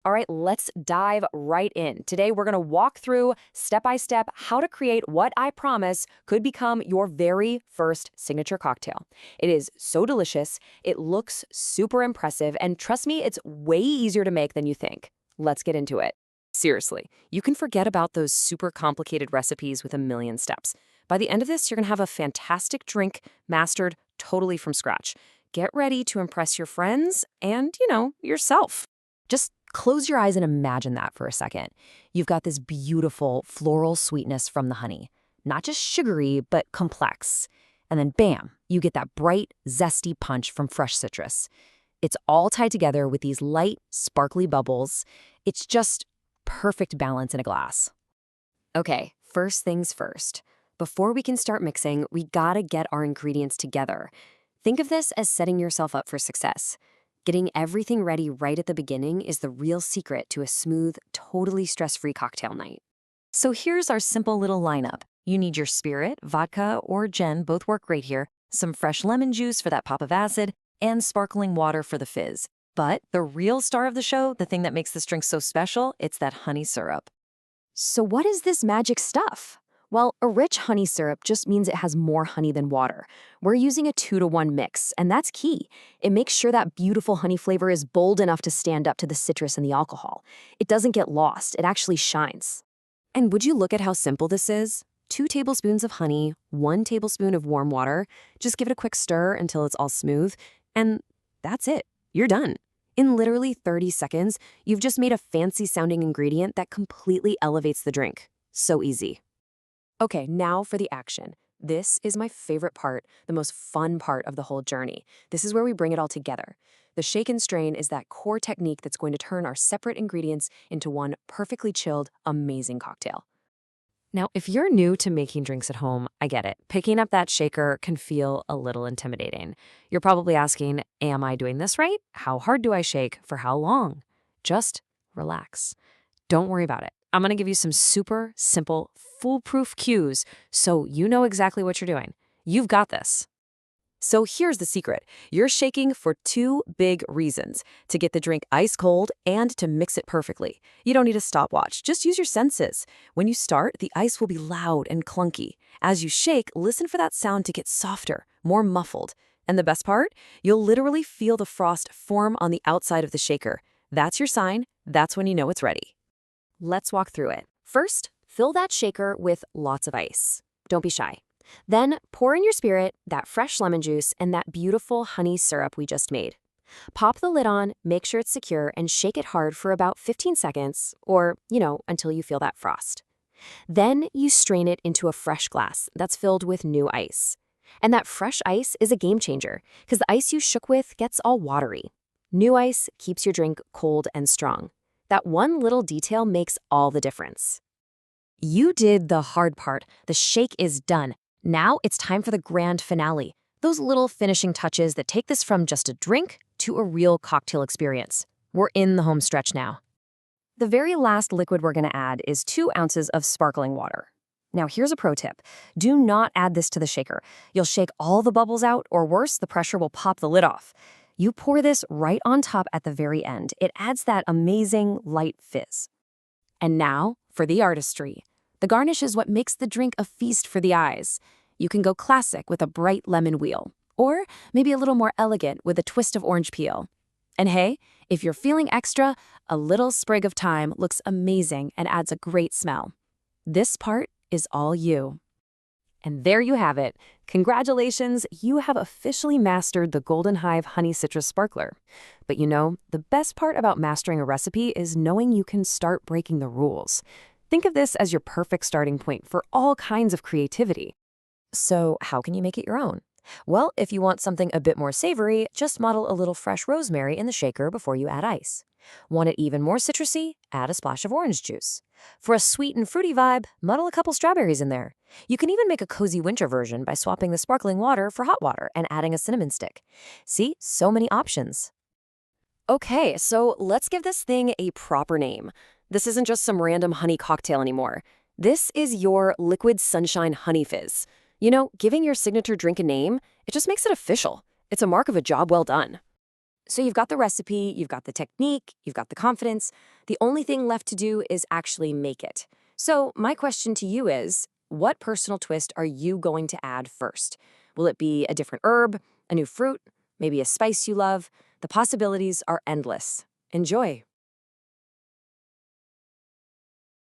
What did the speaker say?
All right, let's dive right in. Today, we're going to walk through step by step how to create what I promise could become your very first signature cocktail. It is so delicious, it looks super impressive, and trust me, it's way easier to make than you think. Let's get into it. Seriously, you can forget about those super complicated recipes with a million steps. By the end of this, you're going to have a fantastic drink mastered totally from scratch. Get ready to impress your friends and, yourself. Just close your eyes and imagine that for a second. You've got this beautiful floral sweetness from the honey. Not just sugary, but complex. And then bam, you get that bright, zesty punch from fresh citrus. It's all tied together with these light, sparkly bubbles. It's just perfect balance in a glass. Okay, first things first. Before we can start mixing, we gotta get our ingredients together. Think of this as setting yourself up for success. Getting everything ready right at the beginning is the real secret to a smooth, totally stress-free cocktail night. So here's our simple little lineup. You need your spirit, vodka, or gin, both work great here, some fresh lemon juice for that pop of acid, and sparkling water for the fizz. But the real star of the show, the thing that makes this drink so special, it's that honey syrup. So what is this magic stuff? Well, a rich honey syrup just means it has more honey than water. We're using a 2-to-1 mix, and that's key. It makes sure that beautiful honey flavor is bold enough to stand up to the citrus and the alcohol. It doesn't get lost, it actually shines. And would you look at how simple this is? 2 tablespoons of honey, 1 tablespoon of warm water. Just give it a quick stir until it's all smooth, and that's it. You're done. In literally 30 seconds, you've just made a fancy-sounding ingredient that completely elevates the drink. So easy. Okay, now for the action. This is my favorite part, the most fun part of the whole journey. This is where we bring it all together. The shake and strain is that core technique that's going to turn our separate ingredients into one perfectly chilled, amazing cocktail. Now, if you're new to making drinks at home, I get it. Picking up that shaker can feel a little intimidating. You're probably asking, am I doing this right? How hard do I shake? For how long? Just relax. Don't worry about it. I'm going to give you some super simple, foolproof cues so you know exactly what you're doing. You've got this. So here's the secret. You're shaking for 2 big reasons: to get the drink ice cold and to mix it perfectly. You don't need a stopwatch. Just use your senses. When you start, the ice will be loud and clunky. As you shake, listen for that sound to get softer, more muffled. And the best part? You'll literally feel the frost form on the outside of the shaker. That's your sign. That's when you know it's ready. Let's walk through it. First, fill that shaker with lots of ice. Don't be shy. Then pour in your spirit, that fresh lemon juice, and that beautiful honey syrup we just made. Pop the lid on, make sure it's secure, and shake it hard for about 15 seconds, or, until you feel that frost. Then you strain it into a fresh glass that's filled with new ice. And that fresh ice is a game changer, because the ice you shook with gets all watery. New ice keeps your drink cold and strong. That one little detail makes all the difference. You did the hard part. The shake is done. Now it's time for the grand finale. Those little finishing touches that take this from just a drink to a real cocktail experience. We're in the home stretch now. The very last liquid we're going to add is 2 ounces of sparkling water. Now here's a pro tip. Do not add this to the shaker. You'll shake all the bubbles out, or worse, the pressure will pop the lid off. You pour this right on top at the very end. It adds that amazing light fizz. And now for the artistry. The garnish is what makes the drink a feast for the eyes. You can go classic with a bright lemon wheel, or maybe a little more elegant with a twist of orange peel. And hey, if you're feeling extra, a little sprig of thyme looks amazing and adds a great smell. This part is all you. And there you have it. Congratulations, you have officially mastered the Golden Hive Honey Citrus Sparkler. But the best part about mastering a recipe is knowing you can start breaking the rules. Think of this as your perfect starting point for all kinds of creativity. So how can you make it your own? Well, if you want something a bit more savory, just muddle a little fresh rosemary in the shaker before you add ice. Want it even more citrusy? Add a splash of orange juice. For a sweet and fruity vibe, muddle a couple strawberries in there. You can even make a cozy winter version by swapping the sparkling water for hot water and adding a cinnamon stick. See, so many options. Okay, so let's give this thing a proper name. This isn't just some random honey cocktail anymore. This is your Liquid Sunshine Honey Fizz. Giving your signature drink a name, it just makes it official. It's a mark of a job well done. So you've got the recipe, you've got the technique, you've got the confidence. The only thing left to do is actually make it. So my question to you is, what personal twist are you going to add first? Will it be a different herb, a new fruit, maybe a spice you love? The possibilities are endless. Enjoy.